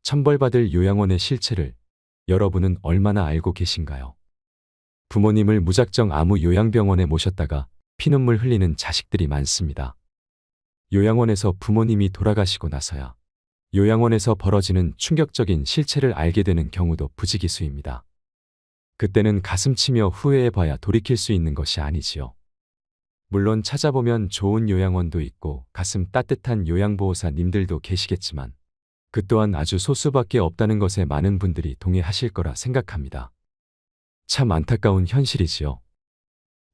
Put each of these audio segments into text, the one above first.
천벌받을 요양원의 실체를 여러분은 얼마나 알고 계신가요? 부모님을 무작정 아무 요양병원에 모셨다가 피눈물 흘리는 자식들이 많습니다. 요양원에서 부모님이 돌아가시고 나서야 요양원에서 벌어지는 충격적인 실체를 알게 되는 경우도 부지기수입니다. 그때는 가슴치며 후회해봐야 돌이킬 수 있는 것이 아니지요. 물론 찾아보면 좋은 요양원도 있고 가슴 따뜻한 요양보호사님들도 계시겠지만 그 또한 아주 소수밖에 없다는 것에 많은 분들이 동의하실 거라 생각합니다. 참 안타까운 현실이지요.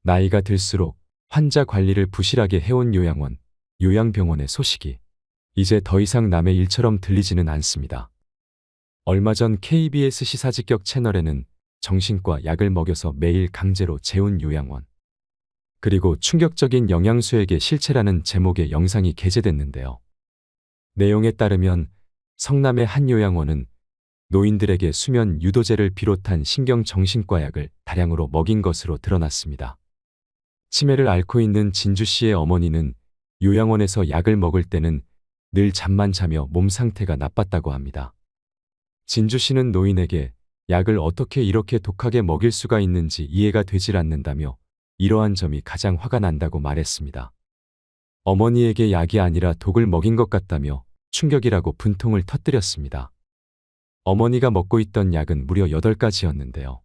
나이가 들수록 환자 관리를 부실하게 해온 요양원, 요양병원의 소식이 이제 더 이상 남의 일처럼 들리지는 않습니다. 얼마 전 KBS 시사직격 채널에는 정신과 약을 먹여서 매일 강제로 재운 요양원, 그리고 충격적인 영양수액의 실체라는 제목의 영상이 게재됐는데요. 내용에 따르면 성남의 한 요양원은 노인들에게 수면 유도제를 비롯한 신경정신과 약을 다량으로 먹인 것으로 드러났습니다. 치매를 앓고 있는 진주 씨의 어머니는 요양원에서 약을 먹을 때는 늘 잠만 자며 몸 상태가 나빴다고 합니다. 진주 씨는 노인에게 약을 어떻게 이렇게 독하게 먹일 수가 있는지 이해가 되질 않는다며 이러한 점이 가장 화가 난다고 말했습니다. 어머니에게 약이 아니라 독을 먹인 것 같다며 충격이라고 분통을 터뜨렸습니다. 어머니가 먹고 있던 약은 무려 8가지였는데요.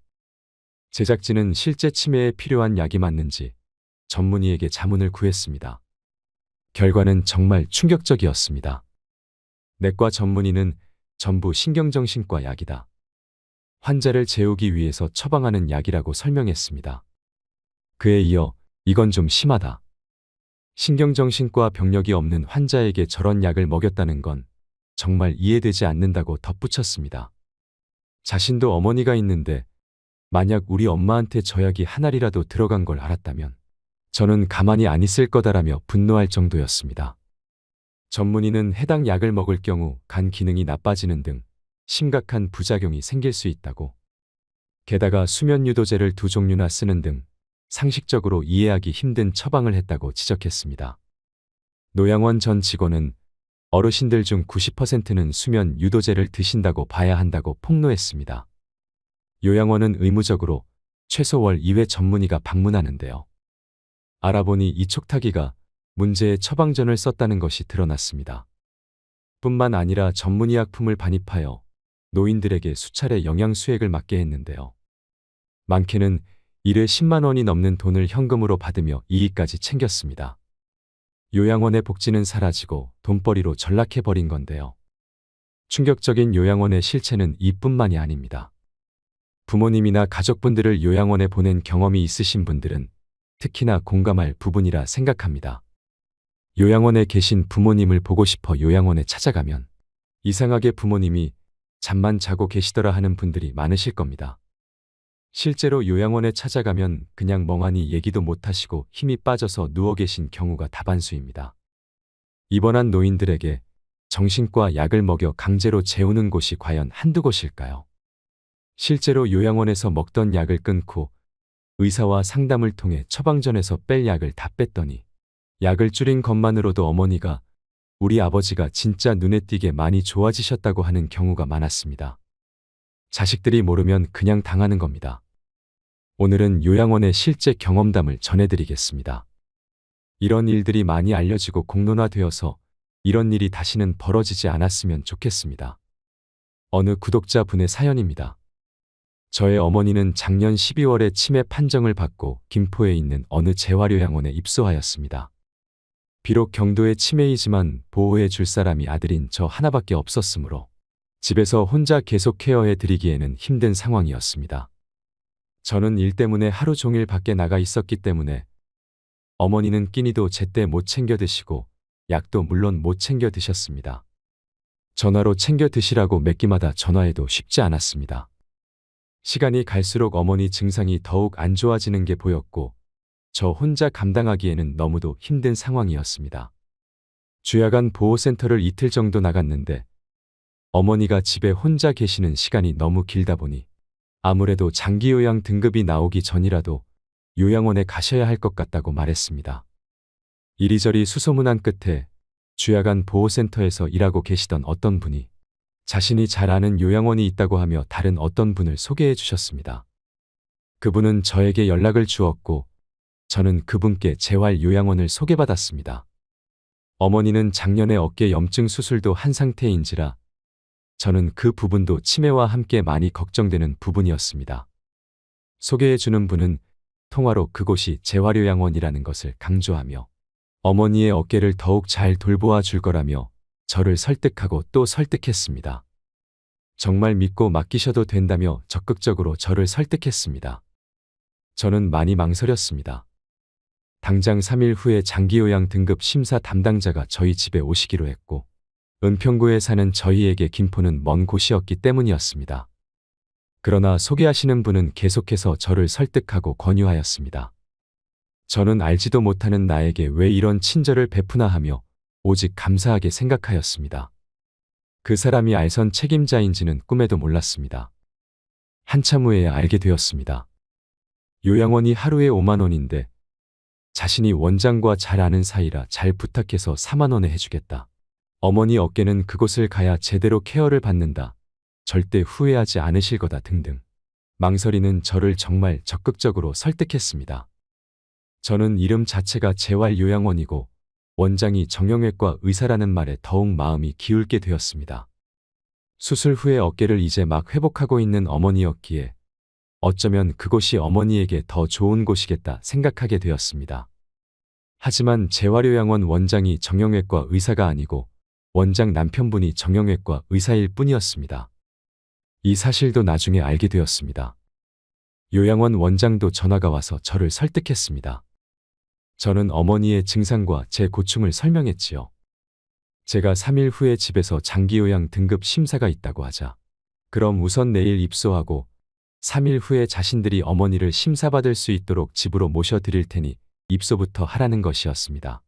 제작진은 실제 치매에 필요한 약이 맞는지 전문의에게 자문을 구했습니다. 결과는 정말 충격적이었습니다. 내과 전문의는 전부 신경정신과 약이다. 환자를 재우기 위해서 처방하는 약이라고 설명했습니다. 그에 이어 이건 좀 심하다. 신경정신과 병력이 없는 환자에게 저런 약을 먹였다는 건 정말 이해되지 않는다고 덧붙였습니다. 자신도 어머니가 있는데 만약 우리 엄마한테 저 약이 한 알이라도 들어간 걸 알았다면 저는 가만히 안 있을 거다라며 분노할 정도였습니다. 전문의는 해당 약을 먹을 경우 간 기능이 나빠지는 등 심각한 부작용이 생길 수 있다고, 게다가 수면 유도제를 2종류나 쓰는 등 상식적으로 이해하기 힘든 처방을 했다고 지적했습니다. 노양원 전 직원은 어르신들 중 90%는 수면 유도제를 드신다고 봐야 한다고 폭로했습니다. 요양원은 의무적으로 최소 월 2회 전문의가 방문하는데요. 알아보니 이 촉탁이가 문제의 처방전을 썼다는 것이 드러났습니다. 뿐만 아니라 전문의 약품을 반입하여 노인들에게 수차례 영양수액을 맞게 했는데요. 많게는 1회 10만 원이 넘는 돈을 현금으로 받으며 이익까지 챙겼습니다. 요양원의 복지는 사라지고 돈벌이로 전락해버린 건데요. 충격적인 요양원의 실체는 이뿐만이 아닙니다. 부모님이나 가족분들을 요양원에 보낸 경험이 있으신 분들은 특히나 공감할 부분이라 생각합니다. 요양원에 계신 부모님을 보고 싶어 요양원에 찾아가면 이상하게 부모님이 잠만 자고 계시더라 하는 분들이 많으실 겁니다. 실제로 요양원에 찾아가면 그냥 멍하니 얘기도 못하시고 힘이 빠져서 누워 계신 경우가 다반수입니다. 입원한 노인들에게 정신과 약을 먹여 강제로 재우는 곳이 과연 한두 곳일까요? 실제로 요양원에서 먹던 약을 끊고 의사와 상담을 통해 처방전에서 뺄 약을 다 뺐더니 약을 줄인 것만으로도 어머니가 우리 아버지가 진짜 눈에 띄게 많이 좋아지셨다고 하는 경우가 많았습니다. 자식들이 모르면 그냥 당하는 겁니다. 오늘은 요양원의 실제 경험담을 전해드리겠습니다. 이런 일들이 많이 알려지고 공론화되어서 이런 일이 다시는 벌어지지 않았으면 좋겠습니다. 어느 구독자분의 사연입니다. 저의 어머니는 작년 12월에 치매 판정을 받고 김포에 있는 어느 재활요양원에 입소하였습니다. 비록 경도의 치매이지만 보호해 줄 사람이 아들인 저 하나밖에 없었으므로 집에서 혼자 계속 케어해 드리기에는 힘든 상황이었습니다. 저는 일 때문에 하루 종일 밖에 나가 있었기 때문에 어머니는 끼니도 제때 못 챙겨 드시고 약도 물론 못 챙겨 드셨습니다. 전화로 챙겨 드시라고 몇 끼마다 전화해도 쉽지 않았습니다. 시간이 갈수록 어머니 증상이 더욱 안 좋아지는 게 보였고 저 혼자 감당하기에는 너무도 힘든 상황이었습니다. 주야간 보호센터를 이틀 정도 나갔는데 어머니가 집에 혼자 계시는 시간이 너무 길다 보니 아무래도 장기요양 등급이 나오기 전이라도 요양원에 가셔야 할 것 같다고 말했습니다. 이리저리 수소문한 끝에 주야간 보호센터에서 일하고 계시던 어떤 분이 자신이 잘 아는 요양원이 있다고 하며 다른 어떤 분을 소개해 주셨습니다. 그분은 저에게 연락을 주었고 저는 그분께 재활 요양원을 소개받았습니다. 어머니는 작년에 어깨 염증 수술도 한 상태인지라 저는 그 부분도 치매와 함께 많이 걱정되는 부분이었습니다. 소개해 주는 분은 통화로 그곳이 재활요양원이라는 것을 강조하며 어머니의 어깨를 더욱 잘 돌보아 줄 거라며 저를 설득하고 또 설득했습니다. 정말 믿고 맡기셔도 된다며 적극적으로 저를 설득했습니다. 저는 많이 망설였습니다. 당장 3일 후에 장기요양 등급 심사 담당자가 저희 집에 오시기로 했고 은평구에 사는 저희에게 김포는 먼 곳이었기 때문이었습니다. 그러나 소개하시는 분은 계속해서 저를 설득하고 권유하였습니다. 저는 알지도 못하는 나에게 왜 이런 친절을 베푸나 하며 오직 감사하게 생각하였습니다. 그 사람이 알선 책임자인지는 꿈에도 몰랐습니다. 한참 후에야 알게 되었습니다. 요양원이 하루에 5만 원인데 자신이 원장과 잘 아는 사이라 잘 부탁해서 4만 원에 해주겠다. 어머니 어깨는 그곳을 가야 제대로 케어를 받는다. 절대 후회하지 않으실 거다 등등. 망설이는 저를 정말 적극적으로 설득했습니다. 저는 이름 자체가 재활요양원이고 원장이 정형외과 의사라는 말에 더욱 마음이 기울게 되었습니다. 수술 후에 어깨를 이제 막 회복하고 있는 어머니였기에 어쩌면 그곳이 어머니에게 더 좋은 곳이겠다 생각하게 되었습니다. 하지만 재활요양원 원장이 정형외과 의사가 아니고 원장 남편분이 정형외과 의사일 뿐이었습니다. 이 사실도 나중에 알게 되었습니다. 요양원 원장도 전화가 와서 저를 설득했습니다. 저는 어머니의 증상과 제 고충을 설명했지요. 제가 3일 후에 집에서 장기요양 등급 심사가 있다고 하자 그럼 우선 내일 입소하고 3일 후에 자신들이 어머니를 심사받을 수 있도록 집으로 모셔드릴 테니 입소부터 하라는 것이었습니다.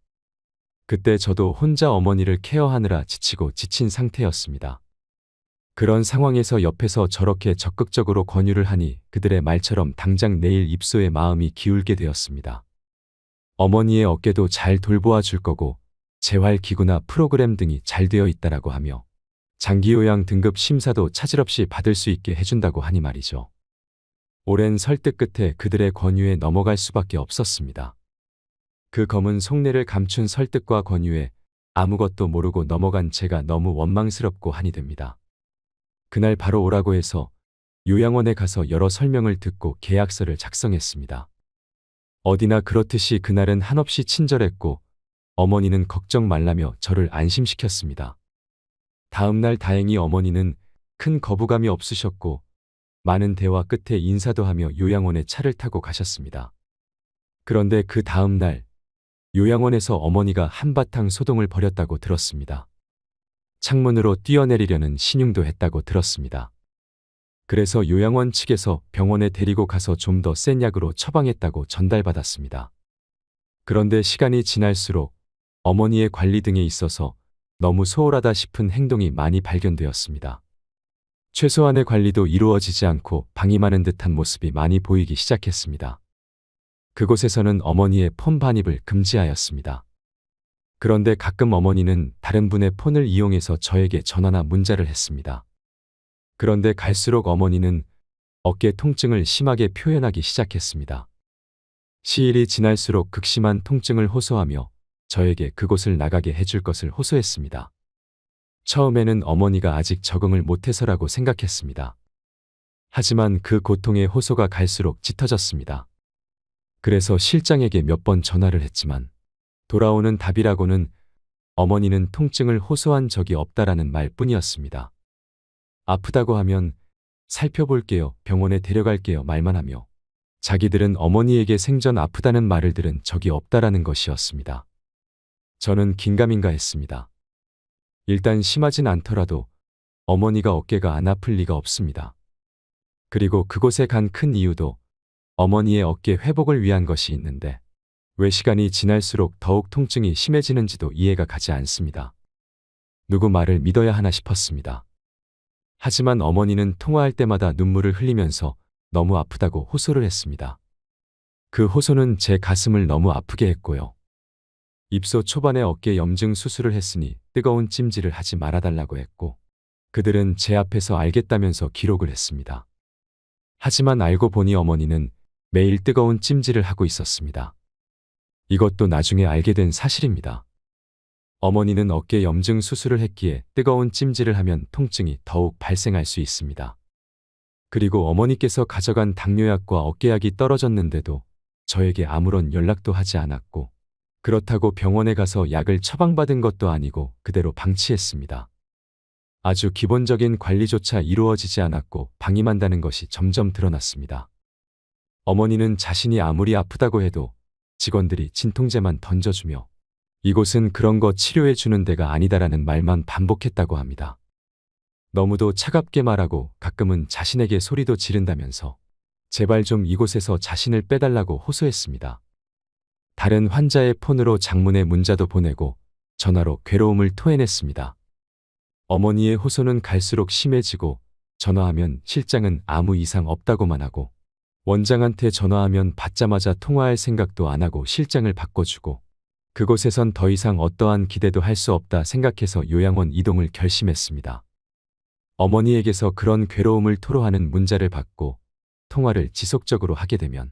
그때 저도 혼자 어머니를 케어하느라 지치고 지친 상태였습니다. 그런 상황에서 옆에서 저렇게 적극적으로 권유를 하니 그들의 말처럼 당장 내일 입소에 마음이 기울게 되었습니다. 어머니의 어깨도 잘 돌보아 줄 거고 재활기구나 프로그램 등이 잘 되어 있다라고 하며 장기요양 등급 심사도 차질 없이 받을 수 있게 해준다고 하니 말이죠. 오랜 설득 끝에 그들의 권유에 넘어갈 수밖에 없었습니다. 그 검은 속내를 감춘 설득과 권유에 아무것도 모르고 넘어간 제가 너무 원망스럽고 한이 됩니다. 그날 바로 오라고 해서 요양원에 가서 여러 설명을 듣고 계약서를 작성했습니다. 어디나 그렇듯이 그날은 한없이 친절했고 어머니는 걱정 말라며 저를 안심시켰습니다. 다음 날 다행히 어머니는 큰 거부감이 없으셨고 많은 대화 끝에 인사도 하며 요양원에 차를 타고 가셨습니다. 그런데 그 다음 날 요양원에서 어머니가 한바탕 소동을 벌였다고 들었습니다. 창문으로 뛰어내리려는 신용도 했다고 들었습니다. 그래서 요양원 측에서 병원에 데리고 가서 좀 더 센 약으로 처방했다고 전달받았습니다. 그런데 시간이 지날수록 어머니의 관리 등에 있어서 너무 소홀하다 싶은 행동이 많이 발견되었습니다. 최소한의 관리도 이루어지지 않고 방임하는 듯한 모습이 많이 보이기 시작했습니다. 그곳에서는 어머니의 폰 반입을 금지하였습니다. 그런데 가끔 어머니는 다른 분의 폰을 이용해서 저에게 전화나 문자를 했습니다. 그런데 갈수록 어머니는 어깨 통증을 심하게 표현하기 시작했습니다. 시일이 지날수록 극심한 통증을 호소하며 저에게 그곳을 나가게 해줄 것을 호소했습니다. 처음에는 어머니가 아직 적응을 못해서라고 생각했습니다. 하지만 그 고통의 호소가 갈수록 짙어졌습니다. 그래서 실장에게 몇 번 전화를 했지만 돌아오는 답이라고는 어머니는 통증을 호소한 적이 없다라는 말뿐이었습니다. 아프다고 하면 살펴볼게요, 병원에 데려갈게요 말만 하며 자기들은 어머니에게 생전 아프다는 말을 들은 적이 없다라는 것이었습니다. 저는 긴가민가 했습니다. 일단 심하진 않더라도 어머니가 어깨가 안 아플 리가 없습니다. 그리고 그곳에 간 큰 이유도 어머니의 어깨 회복을 위한 것이 있는데 왜 시간이 지날수록 더욱 통증이 심해지는지도 이해가 가지 않습니다. 누구 말을 믿어야 하나 싶었습니다. 하지만 어머니는 통화할 때마다 눈물을 흘리면서 너무 아프다고 호소를 했습니다. 그 호소는 제 가슴을 너무 아프게 했고요. 입소 초반에 어깨 염증 수술을 했으니 뜨거운 찜질을 하지 말아달라고 했고 그들은 제 앞에서 알겠다면서 기록을 했습니다. 하지만 알고 보니 어머니는 매일 뜨거운 찜질을 하고 있었습니다. 이것도 나중에 알게 된 사실입니다. 어머니는 어깨 염증 수술을 했기에 뜨거운 찜질을 하면 통증이 더욱 발생할 수 있습니다. 그리고 어머니께서 가져간 당뇨약과 어깨약이 떨어졌는데도 저에게 아무런 연락도 하지 않았고, 그렇다고 병원에 가서 약을 처방받은 것도 아니고 그대로 방치했습니다. 아주 기본적인 관리조차 이루어지지 않았고 방임한다는 것이 점점 드러났습니다. 어머니는 자신이 아무리 아프다고 해도 직원들이 진통제만 던져주며 이곳은 그런 거 치료해 주는 데가 아니다라는 말만 반복했다고 합니다. 너무도 차갑게 말하고 가끔은 자신에게 소리도 지른다면서 제발 좀 이곳에서 자신을 빼달라고 호소했습니다. 다른 환자의 폰으로 장문의 문자도 보내고 전화로 괴로움을 토해냈습니다. 어머니의 호소는 갈수록 심해지고 전화하면 실장은 아무 이상 없다고만 하고 원장한테 전화하면 받자마자 통화할 생각도 안 하고 실장을 바꿔주고 그곳에선 더 이상 어떠한 기대도 할 수 없다 생각해서 요양원 이동을 결심했습니다. 어머니에게서 그런 괴로움을 토로하는 문자를 받고 통화를 지속적으로 하게 되면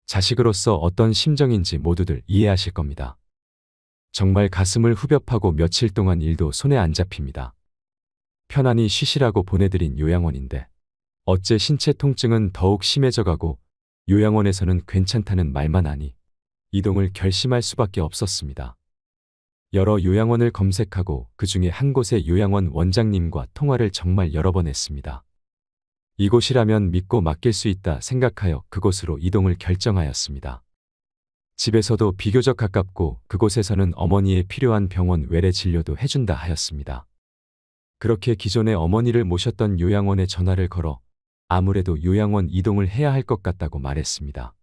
자식으로서 어떤 심정인지 모두들 이해하실 겁니다. 정말 가슴을 후벼 파고 며칠 동안 일도 손에 안 잡힙니다. 편안히 쉬시라고 보내드린 요양원인데 어째 신체 통증은 더욱 심해져가고 요양원에서는 괜찮다는 말만 하니 이동을 결심할 수밖에 없었습니다. 여러 요양원을 검색하고 그 중에 한 곳의 요양원 원장님과 통화를 정말 여러 번 했습니다. 이곳이라면 믿고 맡길 수 있다 생각하여 그곳으로 이동을 결정하였습니다. 집에서도 비교적 가깝고 그곳에서는 어머니에 필요한 병원 외래 진료도 해준다 하였습니다. 그렇게 기존에 어머니를 모셨던 요양원에 전화를 걸어 아무래도 요양원 이동을 해야 할 것 같다고 말했습니다.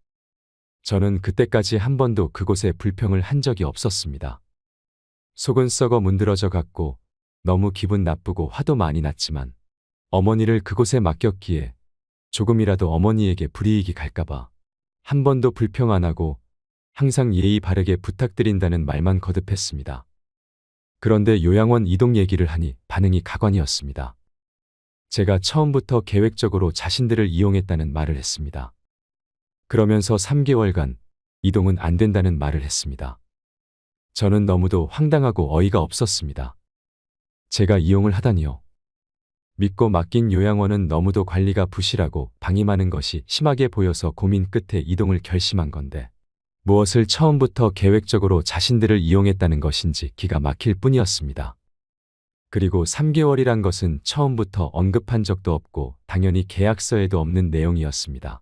저는 그때까지 한 번도 그곳에 불평을 한 적이 없었습니다. 속은 썩어 문드러져 갔고 너무 기분 나쁘고 화도 많이 났지만 어머니를 그곳에 맡겼기에 조금이라도 어머니에게 불이익이 갈까봐 한 번도 불평 안 하고 항상 예의 바르게 부탁드린다는 말만 거듭했습니다. 그런데 요양원 이동 얘기를 하니 반응이 가관이었습니다. 제가 처음부터 계획적으로 자신들을 이용했다는 말을 했습니다. 그러면서 3개월간 이동은 안 된다는 말을 했습니다. 저는 너무도 황당하고 어이가 없었습니다. 제가 이용을 하다니요. 믿고 맡긴 요양원은 너무도 관리가 부실하고 방임하는 것이 심하게 보여서 고민 끝에 이동을 결심한 건데 무엇을 처음부터 계획적으로 자신들을 이용했다는 것인지 기가 막힐 뿐이었습니다. 그리고 3개월이란 것은 처음부터 언급한 적도 없고 당연히 계약서에도 없는 내용이었습니다.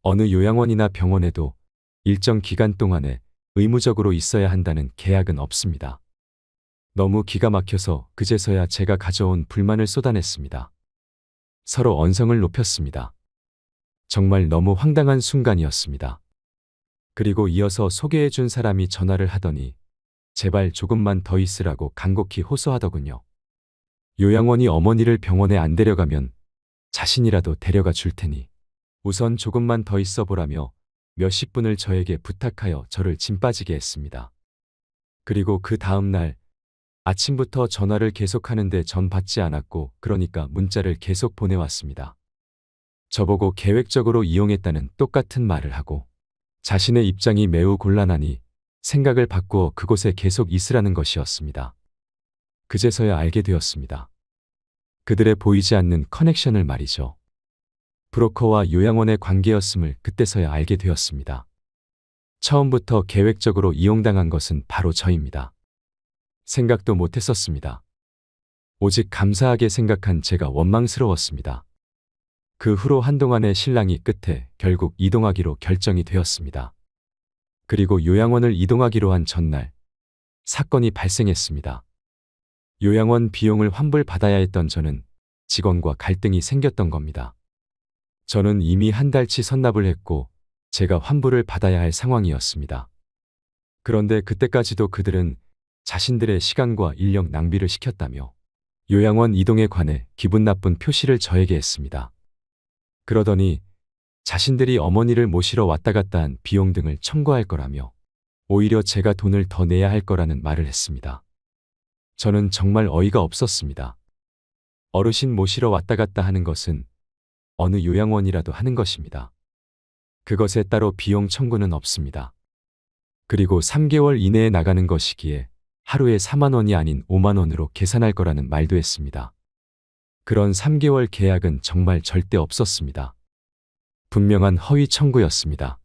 어느 요양원이나 병원에도 일정 기간 동안에 의무적으로 있어야 한다는 계약은 없습니다. 너무 기가 막혀서 그제서야 제가 가져온 불만을 쏟아냈습니다. 서로 언성을 높였습니다. 정말 너무 황당한 순간이었습니다. 그리고 이어서 소개해준 사람이 전화를 하더니 제발 조금만 더 있으라고 간곡히 호소하더군요. 요양원이 어머니를 병원에 안 데려가면 자신이라도 데려가 줄 테니 우선 조금만 더 있어 보라며 몇십 분을 저에게 부탁하여 저를 짐 빠지게 했습니다. 그리고 그 다음 날 아침부터 전화를 계속하는데 전 받지 않았고 그러니까 문자를 계속 보내왔습니다. 저보고 계획적으로 이용했다는 똑같은 말을 하고 자신의 입장이 매우 곤란하니 생각을 바꾸어 그곳에 계속 있으라는 것이었습니다. 그제서야 알게 되었습니다. 그들의 보이지 않는 커넥션을 말이죠. 브로커와 요양원의 관계였음을 그때서야 알게 되었습니다. 처음부터 계획적으로 이용당한 것은 바로 저입니다. 생각도 못했었습니다. 오직 감사하게 생각한 제가 원망스러웠습니다. 그 후로 한동안의 실랑이 끝에 결국 이동하기로 결정이 되었습니다. 그리고 요양원을 이동하기로 한 전날 사건이 발생했습니다. 요양원 비용을 환불받아야 했던 저는 직원과 갈등이 생겼던 겁니다. 저는 이미 한 달치 선납을 했고 제가 환불을 받아야 할 상황이었습니다. 그런데 그때까지도 그들은 자신들의 시간과 인력 낭비를 시켰다며 요양원 이동에 관해 기분 나쁜 표시를 저에게 했습니다. 그러더니 자신들이 어머니를 모시러 왔다 갔다 한 비용 등을 청구할 거라며 오히려 제가 돈을 더 내야 할 거라는 말을 했습니다. 저는 정말 어이가 없었습니다. 어르신 모시러 왔다 갔다 하는 것은 어느 요양원이라도 하는 것입니다. 그것에 따로 비용 청구는 없습니다. 그리고 3개월 이내에 나가는 것이기에 하루에 4만 원이 아닌 5만 원으로 계산할 거라는 말도 했습니다. 그런 3개월 계약은 정말 절대 없었습니다. 분명한 허위 청구였습니다.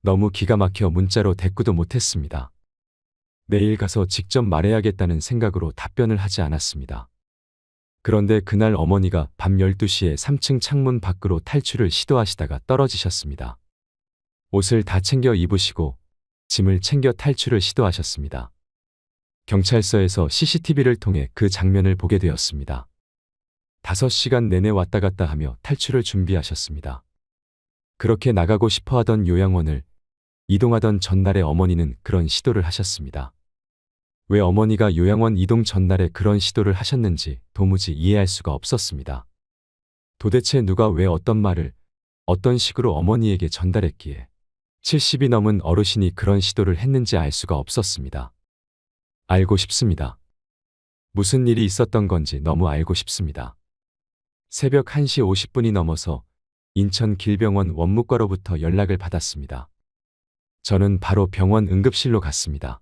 너무 기가 막혀 문자로 대꾸도 못했습니다. 내일 가서 직접 말해야겠다는 생각으로 답변을 하지 않았습니다. 그런데 그날 어머니가 밤 12시에 3층 창문 밖으로 탈출을 시도하시다가 떨어지셨습니다. 옷을 다 챙겨 입으시고 짐을 챙겨 탈출을 시도하셨습니다. 경찰서에서 CCTV를 통해 그 장면을 보게 되었습니다. 5시간 내내 왔다 갔다 하며 탈출을 준비하셨습니다. 그렇게 나가고 싶어 하던 요양원을 이동하던 전날에 어머니는 그런 시도를 하셨습니다. 왜 어머니가 요양원 이동 전날에 그런 시도를 하셨는지 도무지 이해할 수가 없었습니다. 도대체 누가 왜 어떤 말을 어떤 식으로 어머니에게 전달했기에 70이 넘은 어르신이 그런 시도를 했는지 알 수가 없었습니다. 알고 싶습니다. 무슨 일이 있었던 건지 너무 알고 싶습니다. 새벽 1시 50분이 넘어서 인천 길병원 원무과로부터 연락을 받았습니다. 저는 바로 병원 응급실로 갔습니다.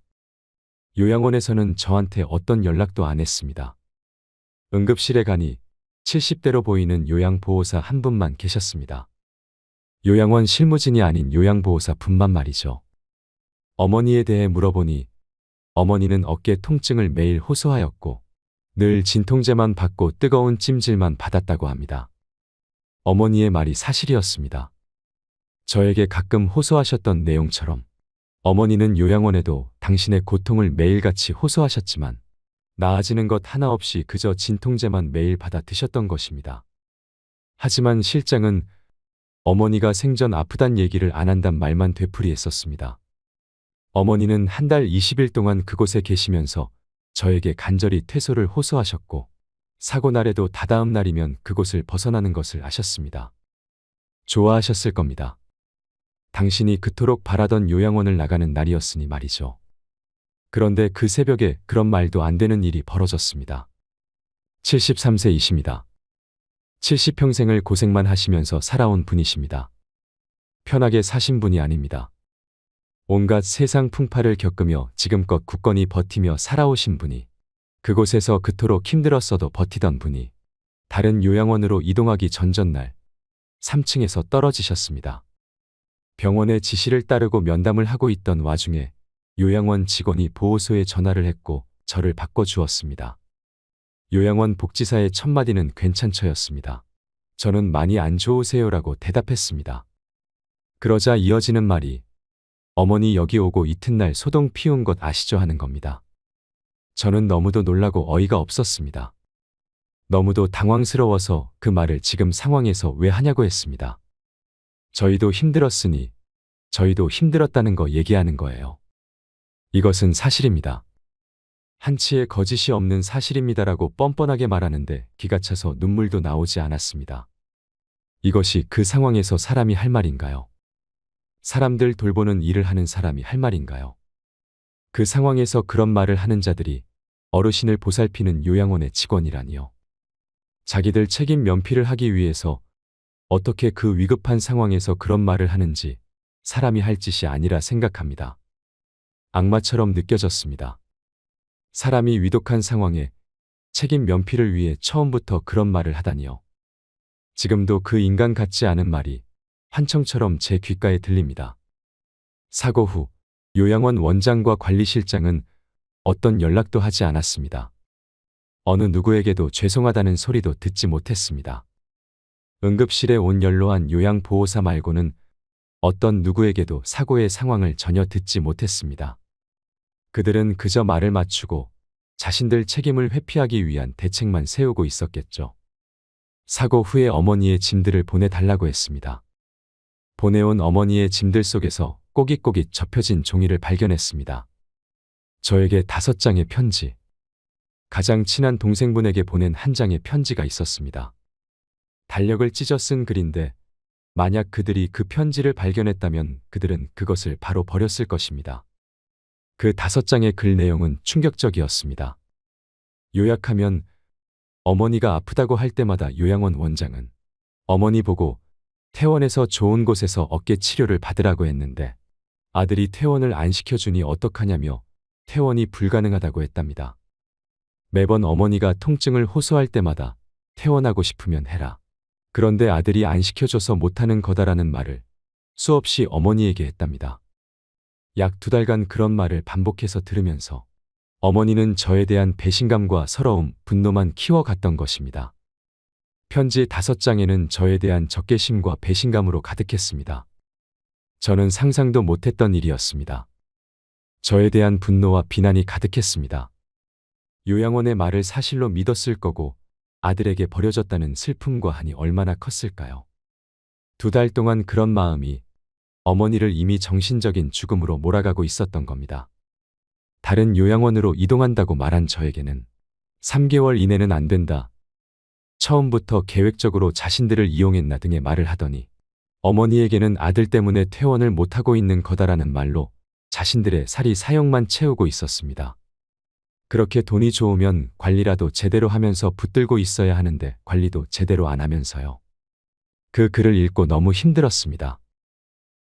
요양원에서는 저한테 어떤 연락도 안 했습니다. 응급실에 가니 70대로 보이는 요양보호사 한 분만 계셨습니다. 요양원 실무진이 아닌 요양보호사 분만 말이죠. 어머니에 대해 물어보니 어머니는 어깨 통증을 매일 호소하였고 늘 진통제만 받고 뜨거운 찜질만 받았다고 합니다. 어머니의 말이 사실이었습니다. 저에게 가끔 호소하셨던 내용처럼 어머니는 요양원에도 당신의 고통을 매일같이 호소하셨지만 나아지는 것 하나 없이 그저 진통제만 매일 받아 드셨던 것입니다. 하지만 실장은 어머니가 생전 아프단 얘기를 안 한단 말만 되풀이했었습니다. 어머니는 한 달 20일 동안 그곳에 계시면서 저에게 간절히 퇴소를 호소하셨고 사고 날에도 다다음 날이면 그곳을 벗어나는 것을 아셨습니다. 좋아하셨을 겁니다. 당신이 그토록 바라던 요양원을 나가는 날이었으니 말이죠. 그런데 그 새벽에 그런 말도 안 되는 일이 벌어졌습니다. 73세이십니다. 70평생을 고생만 하시면서 살아온 분이십니다. 편하게 사신 분이 아닙니다. 온갖 세상 풍파를 겪으며 지금껏 굳건히 버티며 살아오신 분이 그곳에서 그토록 힘들었어도 버티던 분이 다른 요양원으로 이동하기 전전날 3층에서 떨어지셨습니다. 병원의 지시를 따르고 면담을 하고 있던 와중에 요양원 직원이 보호소에 전화를 했고 저를 바꿔주었습니다. 요양원 복지사의 첫 마디는 괜찮죠였습니다. 저는 많이 안 좋으세요라고 대답했습니다. 그러자 이어지는 말이 어머니 여기 오고 이튿날 소동 피운 것 아시죠 하는 겁니다. 저는 너무도 놀라고 어이가 없었습니다. 너무도 당황스러워서 그 말을 지금 상황에서 왜 하냐고 했습니다. 저희도 힘들었으니 저희도 힘들었다는 거 얘기하는 거예요. 이것은 사실입니다. 한치의 거짓이 없는 사실입니다라고 뻔뻔하게 말하는데 기가 차서 눈물도 나오지 않았습니다. 이것이 그 상황에서 사람이 할 말인가요? 사람들 돌보는 일을 하는 사람이 할 말인가요? 그 상황에서 그런 말을 하는 자들이 어르신을 보살피는 요양원의 직원이라니요. 자기들 책임 면피를 하기 위해서 어떻게 그 위급한 상황에서 그런 말을 하는지 사람이 할 짓이 아니라 생각합니다. 악마처럼 느껴졌습니다. 사람이 위독한 상황에 책임 면피를 위해 처음부터 그런 말을 하다니요. 지금도 그 인간 같지 않은 말이 환청처럼 제 귓가에 들립니다. 사고 후 요양원 원장과 관리실장은 어떤 연락도 하지 않았습니다. 어느 누구에게도 죄송하다는 소리도 듣지 못했습니다. 응급실에 온 연로한 요양보호사 말고는 어떤 누구에게도 사고의 상황을 전혀 듣지 못했습니다. 그들은 그저 말을 맞추고 자신들 책임을 회피하기 위한 대책만 세우고 있었겠죠. 사고 후에 어머니의 짐들을 보내달라고 했습니다. 보내온 어머니의 짐들 속에서 꼬깃꼬깃 접혀진 종이를 발견했습니다. 저에게 5장의 편지, 가장 친한 동생분에게 보낸 한 장의 편지가 있었습니다. 달력을 찢어 쓴 글인데 만약 그들이 그 편지를 발견했다면 그들은 그것을 바로 버렸을 것입니다. 그 5장의 글 내용은 충격적이었습니다. 요약하면 어머니가 아프다고 할 때마다 요양원 원장은 어머니 보고 퇴원해서 좋은 곳에서 어깨 치료를 받으라고 했는데 아들이 퇴원을 안 시켜주니 어떡하냐며 퇴원이 불가능하다고 했답니다. 매번 어머니가 통증을 호소할 때마다 퇴원하고 싶으면 해라. 그런데 아들이 안 시켜줘서 못하는 거다라는 말을 수없이 어머니에게 했답니다. 약 2달간 그런 말을 반복해서 들으면서 어머니는 저에 대한 배신감과 서러움, 분노만 키워갔던 것입니다. 편지 5장에는 저에 대한 적개심과 배신감으로 가득했습니다. 저는 상상도 못했던 일이었습니다. 저에 대한 분노와 비난이 가득했습니다. 요양원의 말을 사실로 믿었을 거고 아들에게 버려졌다는 슬픔과 한이 얼마나 컸을까요? 2달 동안 그런 마음이 어머니를 이미 정신적인 죽음으로 몰아가고 있었던 겁니다. 다른 요양원으로 이동한다고 말한 저에게는 3개월 이내는 안 된다. 처음부터 계획적으로 자신들을 이용했나 등의 말을 하더니 어머니에게는 아들 때문에 퇴원을 못하고 있는 거다라는 말로 자신들의 살이 사욕만 채우고 있었습니다. 그렇게 돈이 좋으면 관리라도 제대로 하면서 붙들고 있어야 하는데 관리도 제대로 안 하면서요. 그 글을 읽고 너무 힘들었습니다.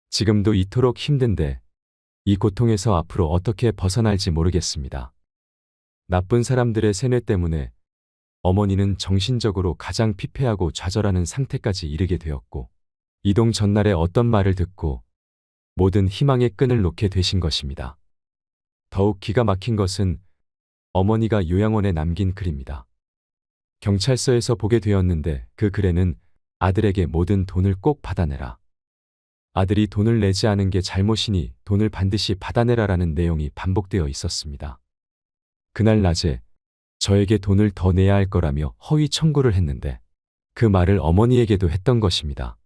지금도 이토록 힘든데 이 고통에서 앞으로 어떻게 벗어날지 모르겠습니다. 나쁜 사람들의 세뇌 때문에 어머니는 정신적으로 가장 피폐하고 좌절하는 상태까지 이르게 되었고 이동 전날에 어떤 말을 듣고 모든 희망의 끈을 놓게 되신 것입니다. 더욱 기가 막힌 것은 어머니가 요양원에 남긴 글입니다. 경찰서에서 보게 되었는데 그 글에는 아들에게 모든 돈을 꼭 받아내라. 아들이 돈을 내지 않은 게 잘못이니 돈을 반드시 받아내라라는 내용이 반복되어 있었습니다. 그날 낮에 저에게 돈을 더 내야 할 거라며 허위 청구를 했는데 그 말을 어머니에게도 했던 것입니다.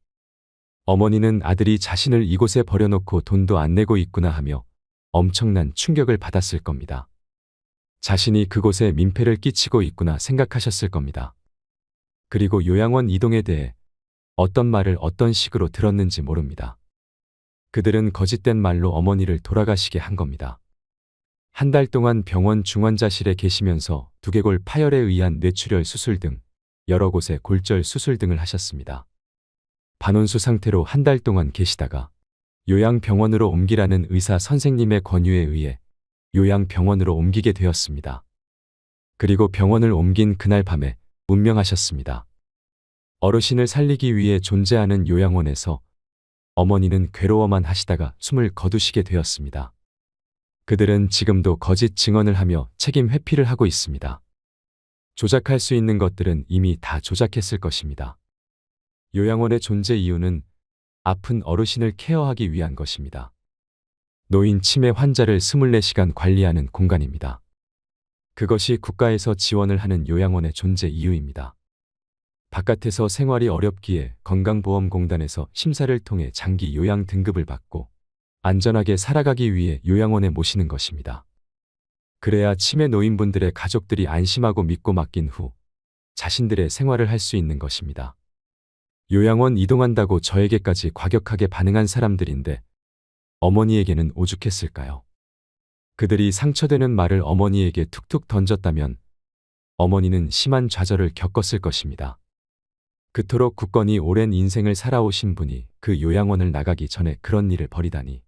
어머니는 아들이 자신을 이곳에 버려놓고 돈도 안 내고 있구나 하며 엄청난 충격을 받았을 겁니다. 자신이 그곳에 민폐를 끼치고 있구나 생각하셨을 겁니다. 그리고 요양원 이동에 대해 어떤 말을 어떤 식으로 들었는지 모릅니다. 그들은 거짓된 말로 어머니를 돌아가시게 한 겁니다. 1달 동안 병원 중환자실에 계시면서 두개골 파열에 의한 뇌출혈 수술 등 여러 곳에 골절 수술 등을 하셨습니다. 반원수 상태로 1달 동안 계시다가 요양병원으로 옮기라는 의사 선생님의 권유에 의해 요양병원으로 옮기게 되었습니다. 그리고 병원을 옮긴 그날 밤에 운명하셨습니다. 어르신을 살리기 위해 존재하는 요양원에서 어머니는 괴로워만 하시다가 숨을 거두시게 되었습니다. 그들은 지금도 거짓 증언을 하며 책임 회피를 하고 있습니다. 조작할 수 있는 것들은 이미 다 조작했을 것입니다. 요양원의 존재 이유는 아픈 어르신을 케어하기 위한 것입니다. 노인 치매 환자를 24시간 관리하는 공간입니다. 그것이 국가에서 지원을 하는 요양원의 존재 이유입니다. 바깥에서 생활이 어렵기에 건강보험공단에서 심사를 통해 장기 요양 등급을 받고 안전하게 살아가기 위해 요양원에 모시는 것입니다. 그래야 치매 노인분들의 가족들이 안심하고 믿고 맡긴 후 자신들의 생활을 할 수 있는 것입니다. 요양원 이동한다고 저에게까지 과격하게 반응한 사람들인데 어머니에게는 오죽했을까요? 그들이 상처되는 말을 어머니에게 툭툭 던졌다면 어머니는 심한 좌절을 겪었을 것입니다. 그토록 굳건히 오랜 인생을 살아오신 분이 그 요양원을 나가기 전에 그런 일을 벌이다니.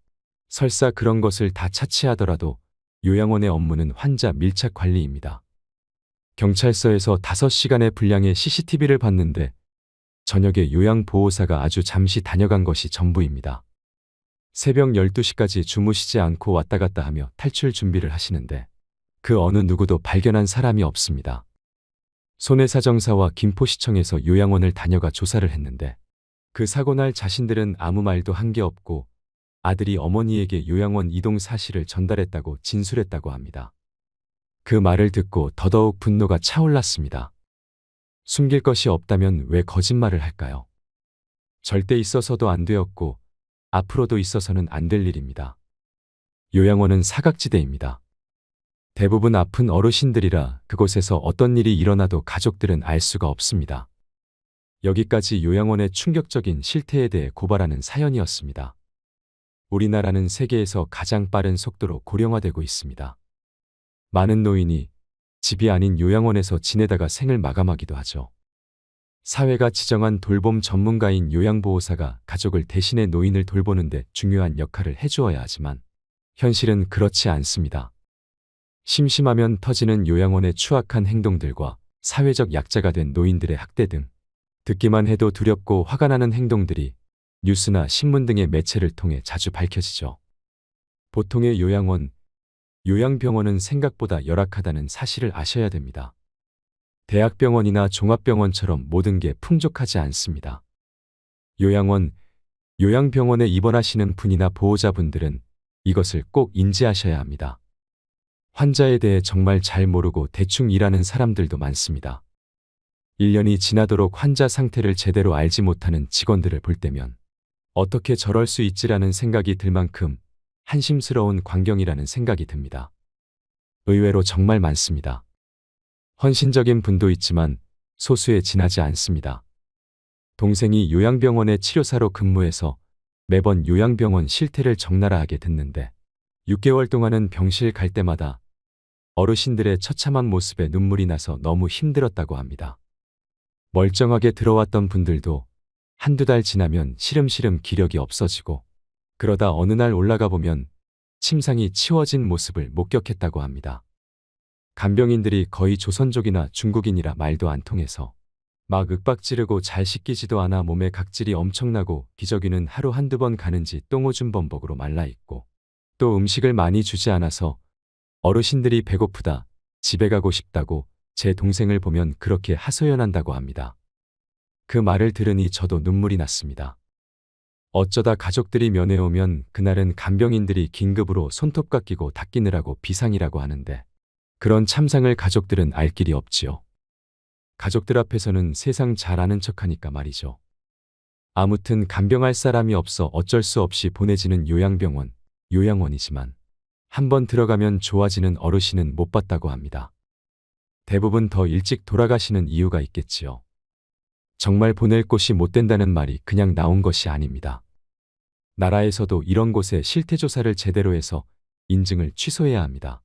설사 그런 것을 다 차치하더라도 요양원의 업무는 환자 밀착 관리입니다. 경찰서에서 5시간의 분량의 CCTV를 봤는데 저녁에 요양보호사가 아주 잠시 다녀간 것이 전부입니다. 새벽 12시까지 주무시지 않고 왔다 갔다 하며 탈출 준비를 하시는데 그 어느 누구도 발견한 사람이 없습니다. 손해사정사와 김포시청에서 요양원을 다녀가 조사를 했는데 그 사고날 자신들은 아무 말도 한 게 없고 아들이 어머니에게 요양원 이동 사실을 전달했다고 진술했다고 합니다. 그 말을 듣고 더더욱 분노가 차올랐습니다. 숨길 것이 없다면 왜 거짓말을 할까요? 절대 있어서도 안 되었고 앞으로도 있어서는 안 될 일입니다. 요양원은 사각지대입니다. 대부분 아픈 어르신들이라 그곳에서 어떤 일이 일어나도 가족들은 알 수가 없습니다. 여기까지 요양원의 충격적인 실태에 대해 고발하는 사연이었습니다. 우리나라는 세계에서 가장 빠른 속도로 고령화되고 있습니다. 많은 노인이 집이 아닌 요양원에서 지내다가 생을 마감하기도 하죠. 사회가 지정한 돌봄 전문가인 요양보호사가 가족을 대신해 노인을 돌보는데 중요한 역할을 해주어야 하지만 현실은 그렇지 않습니다. 심심하면 터지는 요양원의 추악한 행동들과 사회적 약자가 된 노인들의 학대 등 듣기만 해도 두렵고 화가 나는 행동들이 뉴스나 신문 등의 매체를 통해 자주 밝혀지죠. 보통의 요양병원은 생각보다 열악하다는 사실을 아셔야 됩니다. 대학병원이나 종합병원처럼 모든 게 풍족하지 않습니다. 요양병원에 입원하시는 분이나 보호자분들은 이것을 꼭 인지하셔야 합니다. 환자에 대해 정말 잘 모르고 대충 일하는 사람들도 많습니다. 1년이 지나도록 환자 상태를 제대로 알지 못하는 직원들을 볼 때면 어떻게 저럴 수 있지라는 생각이 들 만큼 한심스러운 광경이라는 생각이 듭니다. 의외로 정말 많습니다. 헌신적인 분도 있지만 소수에 지나지 않습니다. 동생이 요양병원의 치료사로 근무해서 매번 요양병원 실태를 적나라하게 듣는데 6개월 동안은 병실 갈 때마다 어르신들의 처참한 모습에 눈물이 나서 너무 힘들었다고 합니다. 멀쩡하게 들어왔던 분들도 한두 달 지나면 시름시름 기력이 없어지고 그러다 어느 날 올라가 보면 침상이 치워진 모습을 목격했다고 합니다. 간병인들이 거의 조선족이나 중국인이라 말도 안 통해서 막 윽박 지르고 잘 씻기지도 않아 몸에 각질이 엄청나고 기저귀는 하루 한두 번 가는지 똥오줌 범벅으로 말라있고 또 음식을 많이 주지 않아서 어르신들이 배고프다, 집에 가고 싶다고 제 동생을 보면 그렇게 하소연한다고 합니다. 그 말을 들으니 저도 눈물이 났습니다. 어쩌다 가족들이 면회 오면 그날은 간병인들이 긴급으로 손톱 깎이고 닦이느라고 비상이라고 하는데 그런 참상을 가족들은 알 길이 없지요. 가족들 앞에서는 세상 잘 아는 척하니까 말이죠. 아무튼 간병할 사람이 없어 어쩔 수 없이 보내지는 요양원이지만 한번 들어가면 좋아지는 어르신은 못 봤다고 합니다. 대부분 더 일찍 돌아가시는 이유가 있겠지요. 정말 보낼 곳이 못 된다는 말이 그냥 나온 것이 아닙니다. 나라에서도 이런 곳에 실태조사를 제대로 해서 인증을 취소해야 합니다.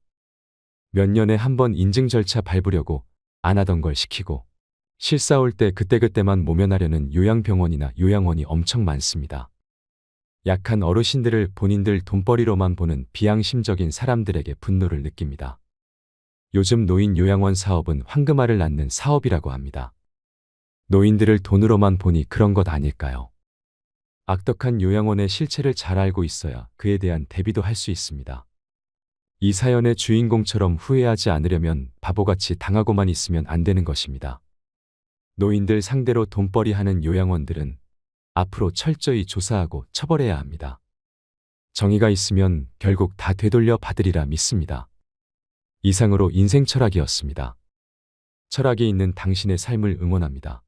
몇 년에 한 번 인증 절차 밟으려고 안 하던 걸 시키고 실사 올 때 그때그때만 모면하려는 요양병원이나 요양원이 엄청 많습니다. 약한 어르신들을 본인들 돈벌이로만 보는 비양심적인 사람들에게 분노를 느낍니다. 요즘 노인 요양원 사업은 황금알을 낳는 사업이라고 합니다. 노인들을 돈으로만 보니 그런 것 아닐까요? 악덕한 요양원의 실체를 잘 알고 있어야 그에 대한 대비도 할 수 있습니다. 이 사연의 주인공처럼 후회하지 않으려면 바보같이 당하고만 있으면 안 되는 것입니다. 노인들 상대로 돈벌이 하는 요양원들은 앞으로 철저히 조사하고 처벌해야 합니다. 정의가 있으면 결국 다 되돌려 받으리라 믿습니다. 이상으로 인생철학이었습니다. 철학이 있는 당신의 삶을 응원합니다.